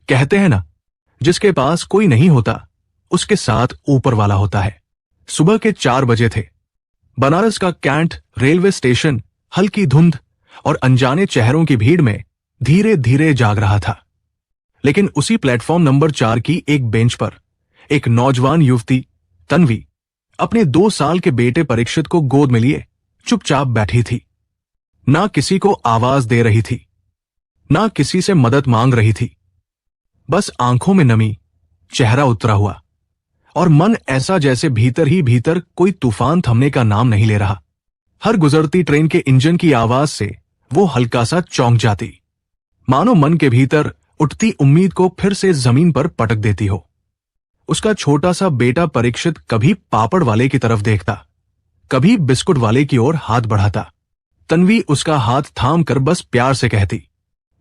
कहते हैं ना, जिसके पास कोई नहीं होता उसके साथ ऊपर वाला होता है। सुबह के 4 बजे थे। बनारस का कैंट रेलवे स्टेशन हल्की धुंध और अनजाने चेहरों की भीड़ में धीरे धीरे जाग रहा था। लेकिन उसी प्लेटफॉर्म नंबर 4 की एक बेंच पर एक नौजवान युवती तन्वी अपने 2 साल के बेटे परीक्षित को गोद में लिए चुपचाप बैठी थी। ना किसी को आवाज दे रही थी, ना किसी से मदद मांग रही थी। बस आंखों में नमी, चेहरा उतरा हुआ और मन ऐसा जैसे भीतर ही भीतर कोई तूफान थमने का नाम नहीं ले रहा। हर गुजरती ट्रेन के इंजन की आवाज से वो हल्का सा चौंक जाती, मानो मन के भीतर उठती उम्मीद को फिर से जमीन पर पटक देती हो। उसका छोटा सा बेटा परीक्षित कभी पापड़ वाले की तरफ देखता, कभी बिस्कुट वाले की ओर हाथ बढ़ाता। तन्वी उसका हाथ थाम कर बस प्यार से कहती,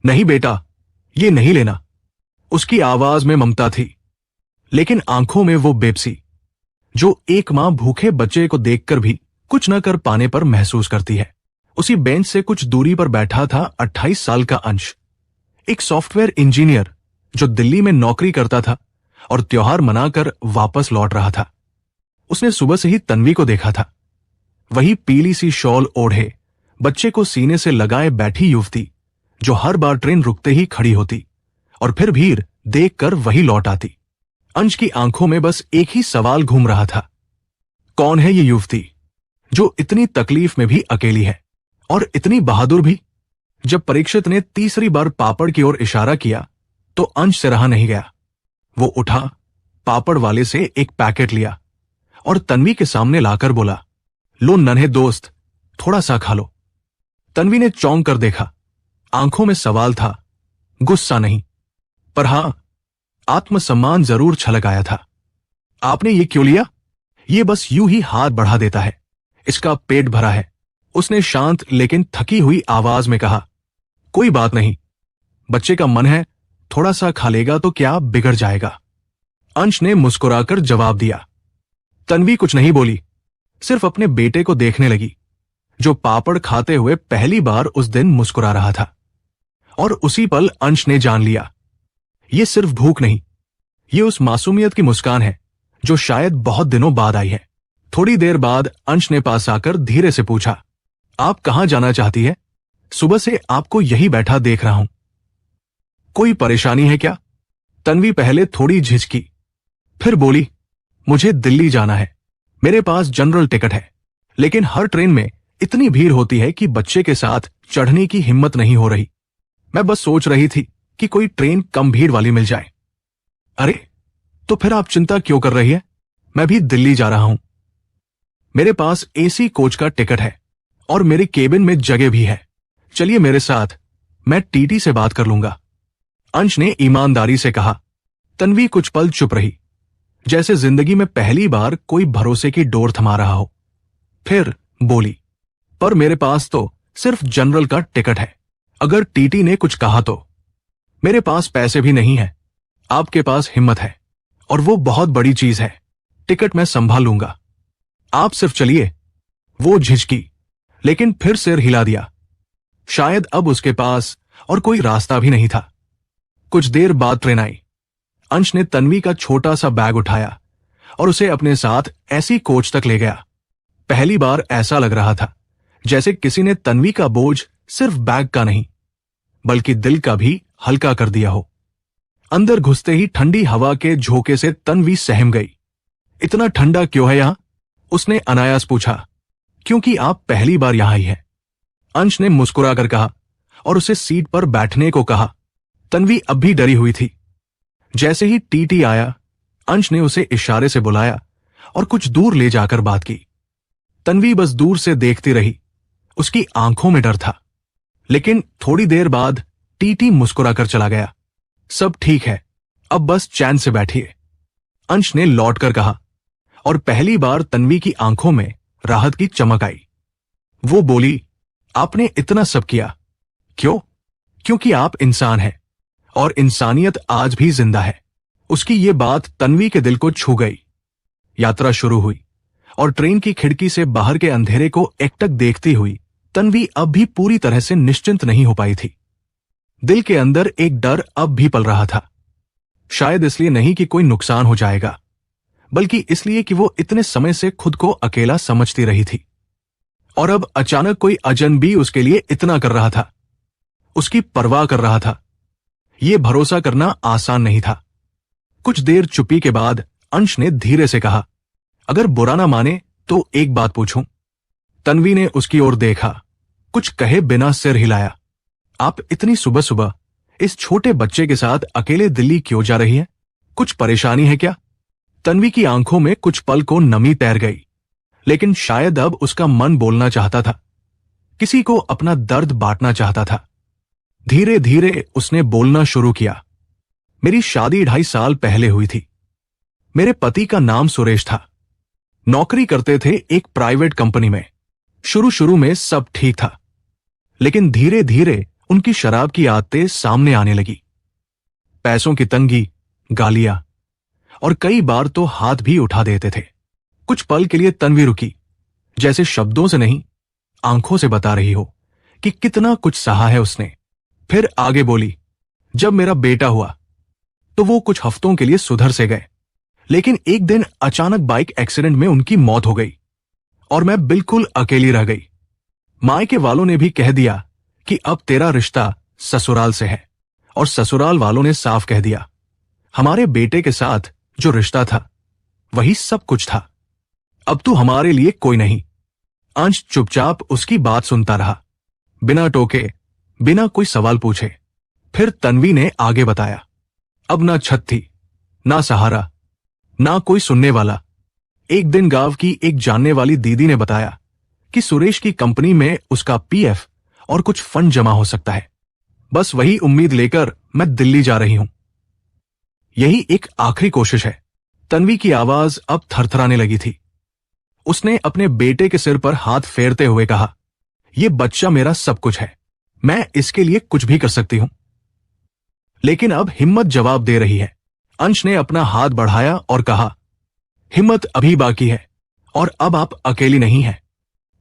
नहीं बेटा, ये नहीं लेना। उसकी आवाज में ममता थी, लेकिन आंखों में वो बेबसी जो एक मां भूखे बच्चे को देखकर भी कुछ न कर पाने पर महसूस करती है। उसी बेंच से कुछ दूरी पर बैठा था 28 साल का अंश, एक सॉफ्टवेयर इंजीनियर जो दिल्ली में नौकरी करता था और त्योहार मनाकर वापस लौट रहा था। उसने सुबह से ही तन्वी को देखा था, वही पीली सी शॉल ओढ़े बच्चे को सीने से लगाए बैठी युवती जो हर बार ट्रेन रुकते ही खड़ी होती और फिर भीड़ देखकर वही लौट आती। अंश की आंखों में बस एक ही सवाल घूम रहा था, कौन है ये युवती जो इतनी तकलीफ में भी अकेली है और इतनी बहादुर भी। जब परीक्षित ने तीसरी बार पापड़ की ओर इशारा किया तो अंश से रहा नहीं गया। वो उठा, पापड़ वाले से एक पैकेट लिया और तन्वी के सामने लाकर बोला, लो नन्हे दोस्त, थोड़ा सा खा लो। तन्वी ने चौंक कर देखा, आंखों में सवाल था, गुस्सा नहीं, पर हां, आत्मसम्मान जरूर छलक आया था। आपने ये क्यों लिया? ये बस यूं ही हाथ बढ़ा देता है, इसका पेट भरा है। उसने शांत लेकिन थकी हुई आवाज में कहा, कोई बात नहीं, बच्चे का मन है, थोड़ा सा खा लेगा तो क्या बिगड़ जाएगा। अंश ने मुस्कुराकर जवाब दिया। तन्वी कुछ नहीं बोली, सिर्फ अपने बेटे को देखने लगी जो पापड़ खाते हुए पहली बार उस दिन मुस्कुरा रहा था। और उसी पल अंश ने जान लिया, ये सिर्फ भूख नहीं, ये उस मासूमियत की मुस्कान है जो शायद बहुत दिनों बाद आई है। थोड़ी देर बाद अंश ने पास आकर धीरे से पूछा, आप कहां जाना चाहती है? सुबह से आपको यही बैठा देख रहा हूं, कोई परेशानी है क्या? तन्वी पहले थोड़ी झिझकी, फिर बोली, मुझे दिल्ली जाना है, मेरे पास जनरल टिकट है, लेकिन हर ट्रेन में इतनी भीड़ होती है कि बच्चे के साथ चढ़ने की हिम्मत नहीं हो रही। मैं बस सोच रही थी कि कोई ट्रेन कम भीड़ वाली मिल जाए। अरे, तो फिर आप चिंता क्यों कर रही है? मैं भी दिल्ली जा रहा हूं, मेरे पास एसी कोच का टिकट है और मेरे केबिन में जगह भी है। चलिए मेरे साथ, मैं टीटी से बात कर लूंगा। अंश ने ईमानदारी से कहा। तन्वी कुछ पल चुप रही, जैसे जिंदगी में पहली बार कोई भरोसे की डोर थमा रहा हो। फिर बोली, पर मेरे पास तो सिर्फ जनरल का टिकट है, अगर टीटी ने कुछ कहा तो। मेरे पास पैसे भी नहीं है, आपके पास हिम्मत है और वो बहुत बड़ी चीज है। टिकट मैं संभाल लूंगा, आप सिर्फ चलिए। वो झिझकी, लेकिन फिर सिर हिला दिया। शायद अब उसके पास और कोई रास्ता भी नहीं था। कुछ देर बाद ट्रेन आई। अंश ने तन्वी का छोटा सा बैग उठाया और उसे अपने साथ ऐसी कोच तक ले गया। पहली बार ऐसा लग रहा था जैसे किसी ने तन्वी का बोझ सिर्फ बैग का नहीं, बल्कि दिल का भी हल्का कर दिया हो। अंदर घुसते ही ठंडी हवा के झोंके से तन्वी सहम गई। इतना ठंडा क्यों है यहां? उसने अनायास पूछा। क्योंकि आप पहली बार यहां आई है, अंश ने मुस्कुराकर कहा और उसे सीट पर बैठने को कहा। तन्वी अब भी डरी हुई थी। जैसे ही टीटी आया, अंश ने उसे इशारे से बुलाया और कुछ दूर ले जाकर बात की। तन्वी बस दूर से देखती रही, उसकी आंखों में डर था। लेकिन थोड़ी देर बाद टीटी मुस्कुराकर चला गया। सब ठीक है, अब बस चैन से बैठिए, अंश ने लौटकर कहा और पहली बार तन्वी की आंखों में राहत की चमक आई। वो बोली, आपने इतना सब किया क्यों? क्योंकि आप इंसान हैं और इंसानियत आज भी जिंदा है। उसकी ये बात तन्वी के दिल को छू गई। यात्रा शुरू हुई और ट्रेन की खिड़की से बाहर के अंधेरे को एकटक देखती हुई तन्वी अब भी पूरी तरह से निश्चिंत नहीं हो पाई थी। दिल के अंदर एक डर अब भी पल रहा था, शायद इसलिए नहीं कि कोई नुकसान हो जाएगा, बल्कि इसलिए कि वो इतने समय से खुद को अकेला समझती रही थी। और अब अचानक कोई अजनबी उसके लिए इतना कर रहा था, उसकी परवाह कर रहा था। ये भरोसा करना आसान नहीं था। कुछ देर चुप्पी के बाद अंश ने धीरे से कहा, अगर बुरा ना माने तो एक बात पूछूं। तन्वी ने उसकी ओर देखा, कुछ कहे बिना सिर हिलाया। आप इतनी सुबह सुबह इस छोटे बच्चे के साथ अकेले दिल्ली क्यों जा रही हैं? कुछ परेशानी है क्या? तन्वी की आंखों में कुछ पल को नमी तैर गई, लेकिन शायद अब उसका मन बोलना चाहता था, किसी को अपना दर्द बांटना चाहता था। धीरे धीरे उसने बोलना शुरू किया। मेरी शादी 2.5 साल पहले हुई थी। मेरे पति का नाम सुरेश था। नौकरी करते थे एक प्राइवेट कंपनी में। शुरू शुरू में सब ठीक था, लेकिन धीरे धीरे उनकी शराब की आदतें सामने आने लगी। पैसों की तंगी, गालियां और कई बार तो हाथ भी उठा देते थे। कुछ पल के लिए तन्वी रुकी, जैसे शब्दों से नहीं, आंखों से बता रही हो कि कितना कुछ सहा है उसने। फिर आगे बोली, जब मेरा बेटा हुआ तो वो कुछ हफ्तों के लिए सुधर से गए, लेकिन एक दिन अचानक बाइक एक्सीडेंट में उनकी मौत हो गई और मैं बिल्कुल अकेली रह गई। मायके वालों ने भी कह दिया कि अब तेरा रिश्ता ससुराल से है, और ससुराल वालों ने साफ कह दिया, हमारे बेटे के साथ जो रिश्ता था वही सब कुछ था। अब तू हमारे लिए कोई नहीं। अंश चुपचाप उसकी बात सुनता रहा, बिना टोके, बिना कोई सवाल पूछे। फिर तन्वी ने आगे बताया, अब ना छत थी, ना सहारा, ना कोई सुनने वाला। एक दिन गांव की एक जानने वाली दीदी ने बताया कि सुरेश की कंपनी में उसका पीएफ और कुछ फंड जमा हो सकता है। बस वही उम्मीद लेकर मैं दिल्ली जा रही हूं। यही एक आखिरी कोशिश है। तन्वी की आवाज अब थरथराने लगी थी। उसने अपने बेटे के सिर पर हाथ फेरते हुए कहा, यह बच्चा मेरा सब कुछ है, मैं इसके लिए कुछ भी कर सकती हूं। लेकिन अब हिम्मत जवाब दे रही है। अंश ने अपना हाथ बढ़ाया और कहा, हिम्मत अभी बाकी है, और अब आप अकेली नहीं हैं।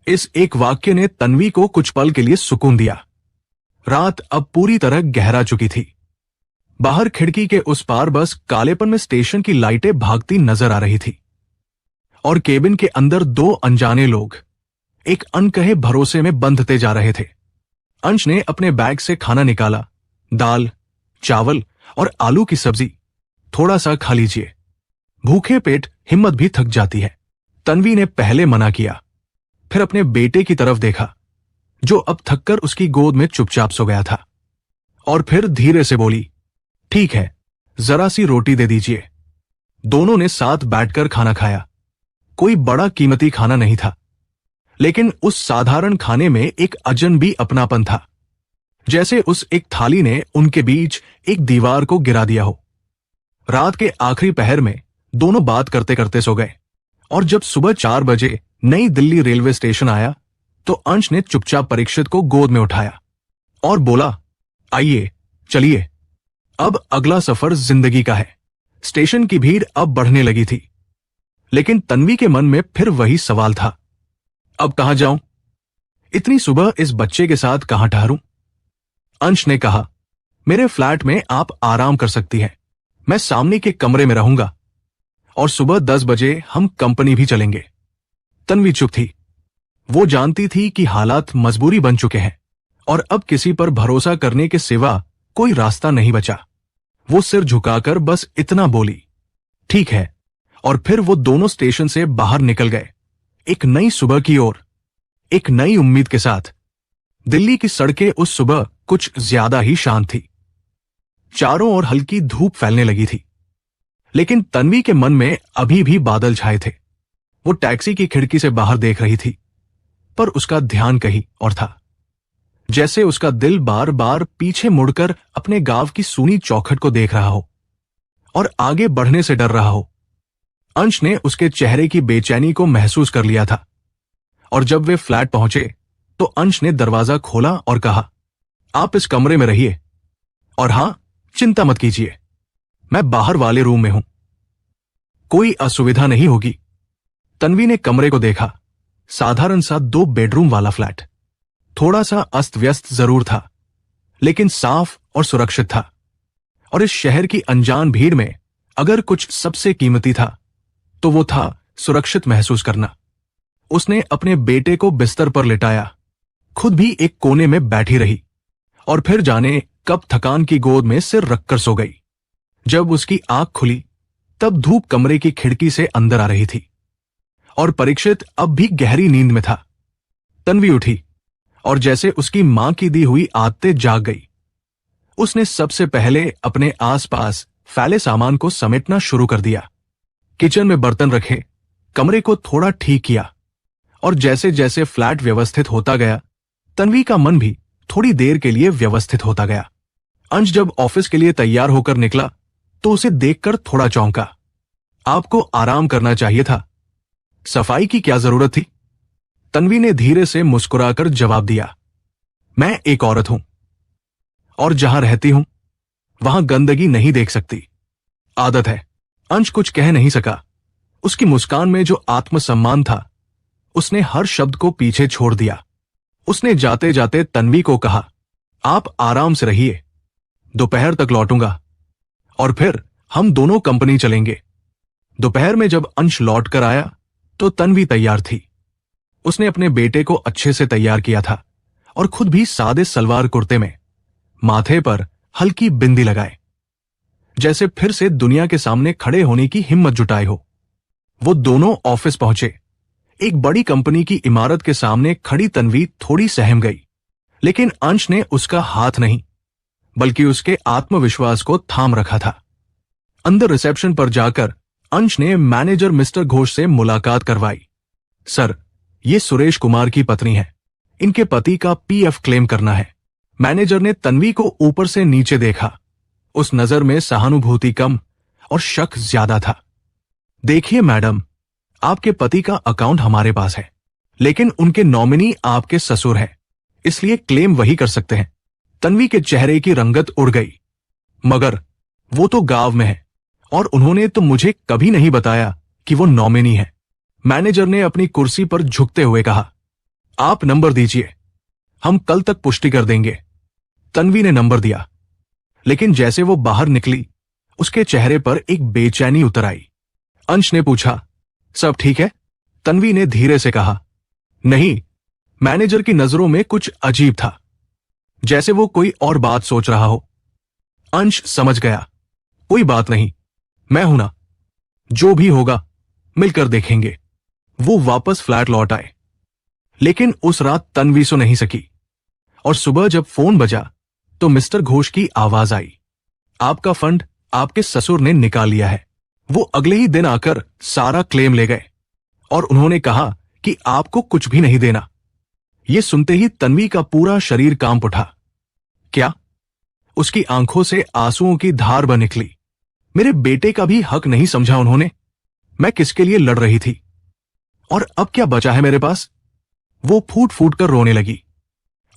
इस एक वाक्य ने तन्वी को कुछ पल के लिए सुकून दिया। रात अब पूरी तरह गहरा चुकी थी। बाहर खिड़की के उस पार बस कालेपन में स्टेशन की लाइटें भागती नजर आ रही थी, और केबिन के अंदर 2 अनजाने लोग एक अनकहे भरोसे में बंधते जा रहे थे। अंश ने अपने बैग से खाना निकाला, दाल, चावल और आलू की सब्जी। थोड़ा सा खा लीजिए, भूखे पेट हिम्मत भी थक जाती है। तन्वी ने पहले मना किया, फिर अपने बेटे की तरफ देखा, जो अब थककर उसकी गोद में चुपचाप सो गया था, और फिर धीरे से बोली, ठीक है, जरा सी रोटी दे दीजिए। दोनों ने साथ बैठकर खाना खाया। कोई बड़ा कीमती खाना नहीं था, लेकिन उस साधारण खाने में एक अजनबी अपनापन था, जैसे उस एक थाली ने उनके बीच एक दीवार को गिरा दिया हो। रात के आखिरी पहर में दोनों बात करते करते सो गए, और जब सुबह 4 बजे नई दिल्ली रेलवे स्टेशन आया तो अंश ने चुपचाप परीक्षित को गोद में उठाया और बोला, आइए चलिए, अब अगला सफर जिंदगी का है। स्टेशन की भीड़ अब बढ़ने लगी थी, लेकिन तन्वी के मन में फिर वही सवाल था, अब कहां जाऊं? इतनी सुबह इस बच्चे के साथ कहां ठहरूं? अंश ने कहा, मेरे फ्लैट में आप आराम कर सकती हैं, मैं सामने के कमरे में रहूंगा, और सुबह 10 बजे हम कंपनी भी चलेंगे। तन्वी चुप थी। वो जानती थी कि हालात मजबूरी बन चुके हैं, और अब किसी पर भरोसा करने के सिवा कोई रास्ता नहीं बचा। वो सिर झुकाकर बस इतना बोली, ठीक है, और फिर वो दोनों स्टेशन से बाहर निकल गए, एक नई सुबह की ओर, एक नई उम्मीद के साथ। दिल्ली की सड़कें उस सुबह कुछ ज्यादा ही शांत थी। चारों ओर हल्की धूप फैलने लगी थी, लेकिन तन्वी के मन में अभी भी बादल छाए थे। वो टैक्सी की खिड़की से बाहर देख रही थी, पर उसका ध्यान कहीं और था, जैसे उसका दिल बार बार पीछे मुड़कर अपने गांव की सूनी चौखट को देख रहा हो और आगे बढ़ने से डर रहा हो। अंश ने उसके चेहरे की बेचैनी को महसूस कर लिया था, और जब वे फ्लैट पहुंचे तो अंश ने दरवाजा खोला और कहा, आप इस कमरे में रहिए, और हां, चिंता मत कीजिए, मैं बाहर वाले रूम में हूं, कोई असुविधा नहीं होगी। तन्वी ने कमरे को देखा। साधारण सा 2 बेडरूम वाला फ्लैट, थोड़ा सा अस्त व्यस्त जरूर था, लेकिन साफ और सुरक्षित था। और इस शहर की अनजान भीड़ में अगर कुछ सबसे कीमती था तो वो था सुरक्षित महसूस करना। उसने अपने बेटे को बिस्तर पर लिटाया, खुद भी एक कोने में बैठी रही और फिर जाने कब थकान की गोद में सिर रखकर सो गई। जब उसकी आंख खुली तब धूप कमरे की खिड़की से अंदर आ रही थी और परीक्षित अब भी गहरी नींद में था। तन्वी उठी और जैसे उसकी मां की दी हुई आदतें जाग गई। उसने सबसे पहले अपने आसपास फैले सामान को समेटना शुरू कर दिया। किचन में बर्तन रखे, कमरे को थोड़ा ठीक किया और जैसे जैसे फ्लैट व्यवस्थित होता गया तन्वी का मन भी थोड़ी देर के लिए व्यवस्थित होता गया। अंश जब ऑफिस के लिए तैयार होकर निकला तो उसे देखकर थोड़ा चौंका। आपको आराम करना चाहिए था, सफाई की क्या जरूरत थी? तन्वी ने धीरे से मुस्कुराकर जवाब दिया, मैं एक औरत हूं और जहां रहती हूं वहां गंदगी नहीं देख सकती, आदत है। अंश कुछ कह नहीं सका। उसकी मुस्कान में जो आत्मसम्मान था उसने हर शब्द को पीछे छोड़ दिया। उसने जाते जाते तन्वी को कहा, आप आराम से रहिए, दोपहर तक लौटूंगा और फिर हम दोनों कंपनी चलेंगे। दोपहर में जब अंश लौट कर आया तो तन्वी तैयार थी। उसने अपने बेटे को अच्छे से तैयार किया था और खुद भी सादे सलवार कुर्ते में, माथे पर हल्की बिंदी लगाए, जैसे फिर से दुनिया के सामने खड़े होने की हिम्मत जुटाए हो। वो दोनों ऑफिस पहुंचे। एक बड़ी कंपनी की इमारत के सामने खड़ी तन्वी थोड़ी सहम गई, लेकिन अंश ने उसका हाथ नहीं बल्कि उसके आत्मविश्वास को थाम रखा था। अंदर रिसेप्शन पर जाकर अंश ने मैनेजर मिस्टर घोष से मुलाकात करवाई। सर, ये सुरेश कुमार की पत्नी है, इनके पति का पीएफ क्लेम करना है। मैनेजर ने तन्वी को ऊपर से नीचे देखा। उस नजर में सहानुभूति कम और शक ज्यादा था। देखिए मैडम, आपके पति का अकाउंट हमारे पास है, लेकिन उनके नॉमिनी आपके ससुर हैं, इसलिए क्लेम वही कर सकते हैं। तन्वी के चेहरे की रंगत उड़ गई। मगर वो तो गांव में है और उन्होंने तो मुझे कभी नहीं बताया कि वो नॉमिनी है। मैनेजर ने अपनी कुर्सी पर झुकते हुए कहा, आप नंबर दीजिए, हम कल तक पुष्टि कर देंगे। तन्वी ने नंबर दिया, लेकिन जैसे वो बाहर निकली उसके चेहरे पर एक बेचैनी उतर आई। अंश ने पूछा, सब ठीक है? तन्वी ने धीरे से कहा, नहीं। मैनेजर की नजरों में कुछ अजीब था, जैसे वो कोई और बात सोच रहा हो। अंश समझ गया, कोई बात नहीं, मैं हूं ना, जो भी होगा मिलकर देखेंगे। वो वापस फ्लैट लौट आए, लेकिन उस रात तन्वी सो नहीं सकी और सुबह जब फोन बजा तो मिस्टर घोष की आवाज आई, आपका फंड आपके ससुर ने निकाल लिया है। वो अगले ही दिन आकर सारा क्लेम ले गए और उन्होंने कहा कि आपको कुछ भी नहीं देना। ये सुनते ही तन्वी का पूरा शरीर कांप उठा। क्या? उसकी आंखों से आंसुओं की धार बह निकली। मेरे बेटे का भी हक नहीं समझा उन्होंने। मैं किसके लिए लड़ रही थी और अब क्या बचा है मेरे पास? वो फूट फूट कर रोने लगी।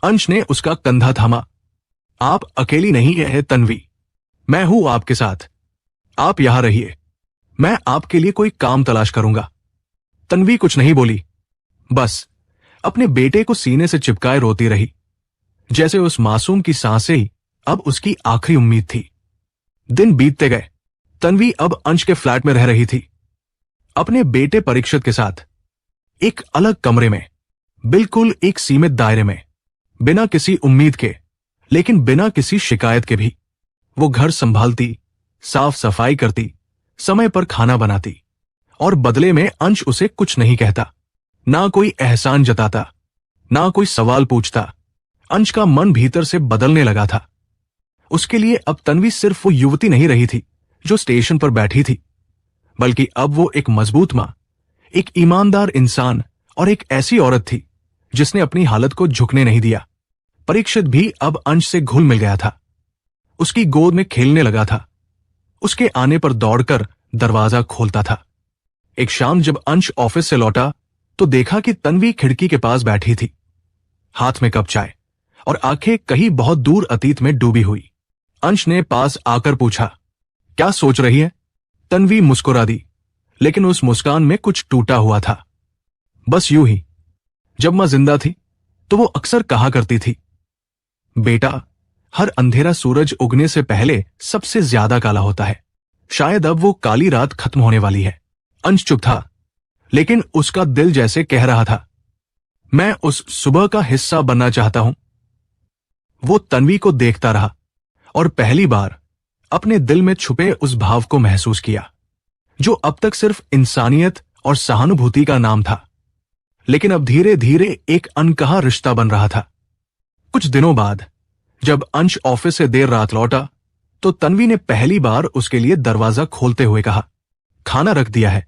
अंश ने उसका कंधा थामा। आप अकेली नहीं है तन्वी, मैं हूं आपके साथ। आप यहां रहिए, मैं आपके लिए कोई काम तलाश करूंगा। तन्वी कुछ नहीं बोली, बस अपने बेटे को सीने से चिपकाए रोती रही, जैसे उस मासूम की सांसें ही अब उसकी आखिरी उम्मीद थी। दिन बीतते गए। तन्वी अब अंश के फ्लैट में रह रही थी, अपने बेटे परीक्षित के साथ, एक अलग कमरे में, बिल्कुल एक सीमित दायरे में, बिना किसी उम्मीद के, लेकिन बिना किसी शिकायत के भी। वो घर संभालती, साफ सफाई करती, समय पर खाना बनाती और बदले में अंश उसे कुछ नहीं कहता, ना कोई एहसान जताता, ना कोई सवाल पूछता। अंश का मन भीतर से बदलने लगा था। उसके लिए अब तन्वी सिर्फ वो युवती नहीं रही थी जो स्टेशन पर बैठी थी, बल्कि अब वो एक मजबूत मां, एक ईमानदार इंसान और एक ऐसी औरत थी जिसने अपनी हालत को झुकने नहीं दिया। परीक्षित भी अब अंश से घुल मिल गया था, उसकी गोद में खेलने लगा था, उसके आने पर दौड़कर दरवाजा खोलता था। एक शाम जब अंश ऑफिस से लौटा तो देखा कि तन्वी खिड़की के पास बैठी थी, हाथ में कप चाय और आंखें कहीं बहुत दूर अतीत में डूबी हुई। अंश ने पास आकर पूछा, क्या सोच रही है? तन्वी मुस्कुरा दी, लेकिन उस मुस्कान में कुछ टूटा हुआ था। बस यूं ही, जब मां जिंदा थी तो वो अक्सर कहा करती थी, बेटा हर अंधेरा सूरज उगने से पहले सबसे ज्यादा काला होता है। शायद अब वो काली रात खत्म होने वाली है। अंश चुप था, लेकिन उसका दिल जैसे कह रहा था, मैं उस सुबह का हिस्सा बनना चाहता हूं। वो तन्वी को देखता रहा और पहली बार अपने दिल में छुपे उस भाव को महसूस किया, जो अब तक सिर्फ इंसानियत और सहानुभूति का नाम था, लेकिन अब धीरे धीरे एक अनकहा रिश्ता बन रहा था। कुछ दिनों बाद जब अंश ऑफिस से देर रात लौटा, तो तन्वी ने पहली बार उसके लिए दरवाजा खोलते हुए कहा, खाना रख दिया है,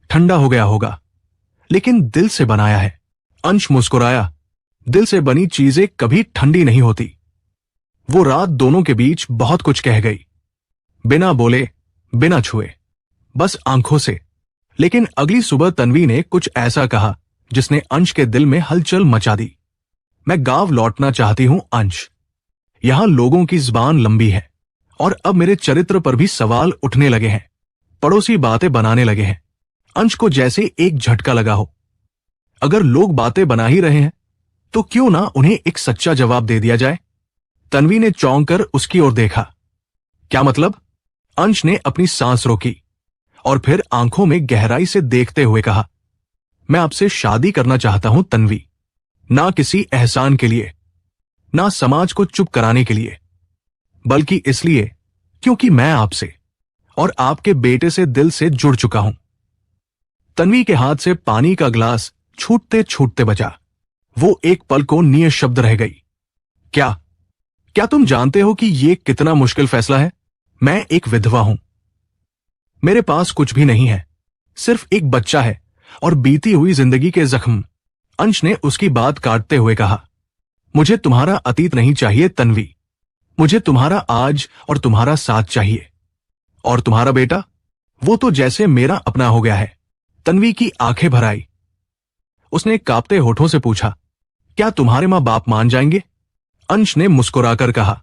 ठंडा हो गया होगा, लेकिन दिल से बनाया है। अंश मुस्कुराया। दिल से बनी चीजें कभी ठंडी नहीं होती। वो रात दोनों के बीच बहुत कुछ कह गई, बिना बोले, बिना छुए, बस आंखों से। लेकिन अगली सुबह तन्वी ने कुछ ऐसा कहा जिसने अंश के दिल में हलचल मचा दी। मैं गांव लौटना चाहती हूं अंश। यहां लोगों की जुबान लंबी है और अब मेरे चरित्र पर भी सवाल उठने लगे हैं। पड़ोसी बातें बनाने लगे हैं। अंश को जैसे एक झटका लगा हो। अगर लोग बातें बना ही रहे हैं तो क्यों ना उन्हें एक सच्चा जवाब दे दिया जाए। तन्वी ने चौंक कर उसकी ओर देखा। क्या मतलब? अंश ने अपनी सांस रोकी और फिर आंखों में गहराई से देखते हुए कहा, मैं आपसे शादी करना चाहता हूं तन्वी। ना किसी एहसान के लिए, ना समाज को चुप कराने के लिए, बल्कि इसलिए क्योंकि मैं आपसे और आपके बेटे से दिल से जुड़ चुका हूं। तन्वी के हाथ से पानी का ग्लास छूटते छूटते बचा। वो एक पल को निशब्द रह गई। क्या तुम जानते हो कि यह कितना मुश्किल फैसला है? मैं एक विधवा हूं। मेरे पास कुछ भी नहीं है, सिर्फ एक बच्चा है और बीती हुई जिंदगी के जख्म। अंश ने उसकी बात काटते हुए कहा, मुझे तुम्हारा अतीत नहीं चाहिए तन्वी। मुझे तुम्हारा आज और तुम्हारा साथ चाहिए। और तुम्हारा बेटा, वो तो जैसे मेरा अपना हो गया है। तन्वी की आंखें भर आई। उसने कांपते होठों से पूछा, क्या तुम्हारे मां बाप मान जाएंगे? अंश ने मुस्कुराकर कहा,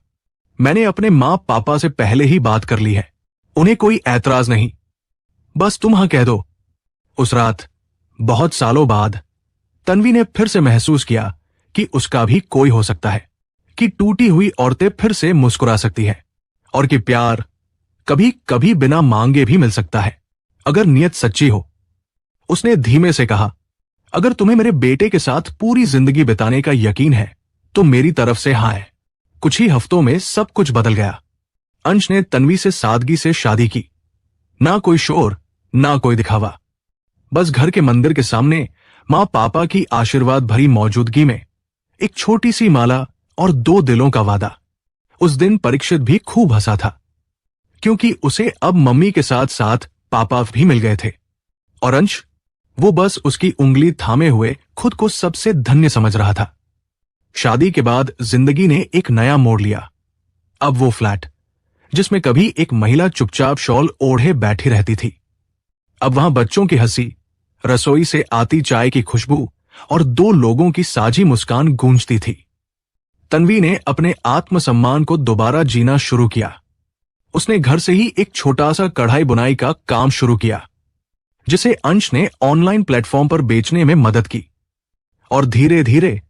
मैंने अपने मां पापा से पहले ही बात कर ली है, उन्हें कोई ऐतराज नहीं। बस तुम हां कह दो। उस रात, बहुत सालों बाद, तन्वी ने फिर से महसूस किया कि उसका भी कोई हो सकता है, कि टूटी हुई औरतें फिर से मुस्कुरा सकती है, और कि प्यार कभी कभी बिना मांगे भी मिल सकता है, अगर नीयत सच्ची हो। उसने धीमे से कहा, अगर तुम्हें मेरे बेटे के साथ पूरी जिंदगी बिताने का यकीन है तो मेरी तरफ से हाँ है। कुछ ही हफ्तों में सब कुछ बदल गया। अंश ने तन्वी से सादगी से शादी की। ना कोई शोर, ना कोई दिखावा, बस घर के मंदिर के सामने मां पापा की आशीर्वाद भरी मौजूदगी में एक छोटी सी माला और 2 दिलों का वादा। उस दिन परीक्षित भी खूब हंसा था, क्योंकि उसे अब मम्मी के साथ साथ पापा भी मिल गए थे। और अंश, वो बस उसकी उंगली थामे हुए खुद को सबसे धन्य समझ रहा था। शादी के बाद जिंदगी ने एक नया मोड़ लिया। अब वो फ्लैट, जिसमें कभी एक महिला चुपचाप शॉल ओढ़े बैठी रहती थी, अब वहां बच्चों की हंसी, रसोई से आती चाय की खुशबू और 2 लोगों की साझी मुस्कान गूंजती थी। तन्वी ने अपने आत्मसम्मान को दोबारा जीना शुरू किया। उसने घर से ही एक छोटा सा कढ़ाई बुनाई का काम शुरू किया, जिसे अंश ने ऑनलाइन प्लेटफॉर्म पर बेचने में मदद की। और धीरे धीरे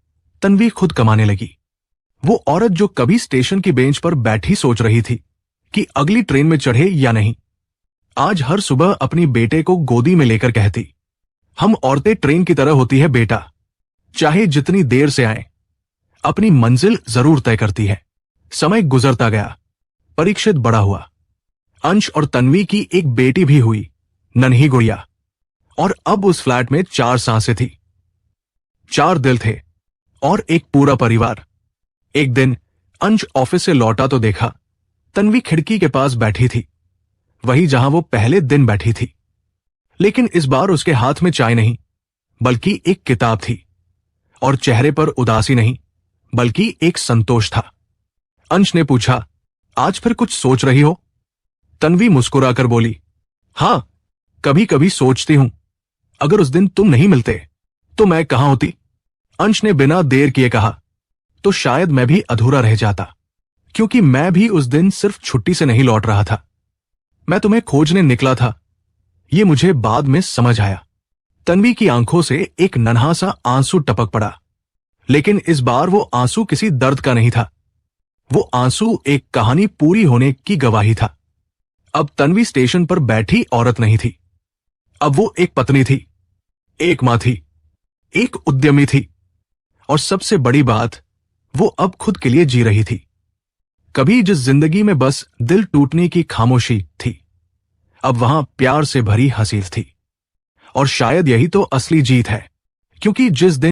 तन्वी खुद कमाने लगी। वो औरत जो कभी स्टेशन की बेंच पर बैठी सोच रही थी कि अगली ट्रेन में चढ़े या नहीं, आज हर सुबह अपनी बेटे को गोदी में लेकर कहती, हम औरतें ट्रेन की तरह होती है बेटा, चाहे जितनी देर से आए, अपनी मंजिल जरूर तय करती है। समय गुजरता गया। परीक्षित बड़ा हुआ। अंश और तन्वी की एक बेटी भी हुई, नन्ही गुड़िया। और अब उस फ्लैट में 4 सांसें थी, 4 दिल थे और एक पूरा परिवार। एक दिन अंश ऑफिस से लौटा तो देखा तन्वी खिड़की के पास बैठी थी, वही जहां वो पहले दिन बैठी थी। लेकिन इस बार उसके हाथ में चाय नहीं, बल्कि एक किताब थी, और चेहरे पर उदासी नहीं, बल्कि एक संतोष था। अंश ने पूछा, आज फिर कुछ सोच रही हो? तन्वी मुस्कुराकर बोली, हां, कभी कभी सोचती हूं, अगर उस दिन तुम नहीं मिलते तो मैं कहां होती। अंश ने बिना देर किए कहा, तो शायद मैं भी अधूरा रह जाता, क्योंकि मैं भी उस दिन सिर्फ छुट्टी से नहीं लौट रहा था, मैं तुम्हें खोजने निकला था। ये मुझे बाद में समझ आया। तन्वी की आंखों से एक नन्हा सा आंसू टपक पड़ा, लेकिन इस बार वो आंसू किसी दर्द का नहीं था, वो आंसू एक कहानी पूरी होने की गवाही था। अब तन्वी स्टेशन पर बैठी औरत नहीं थी, अब वो एक पत्नी थी, एक मां थी, एक उद्यमी थी, और सबसे बड़ी बात, वो अब खुद के लिए जी रही थी। कभी जिस जिंदगी में बस दिल टूटने की खामोशी थी, अब वहां प्यार से भरी हंसी थी। और शायद यही तो असली जीत है, क्योंकि जिस दिन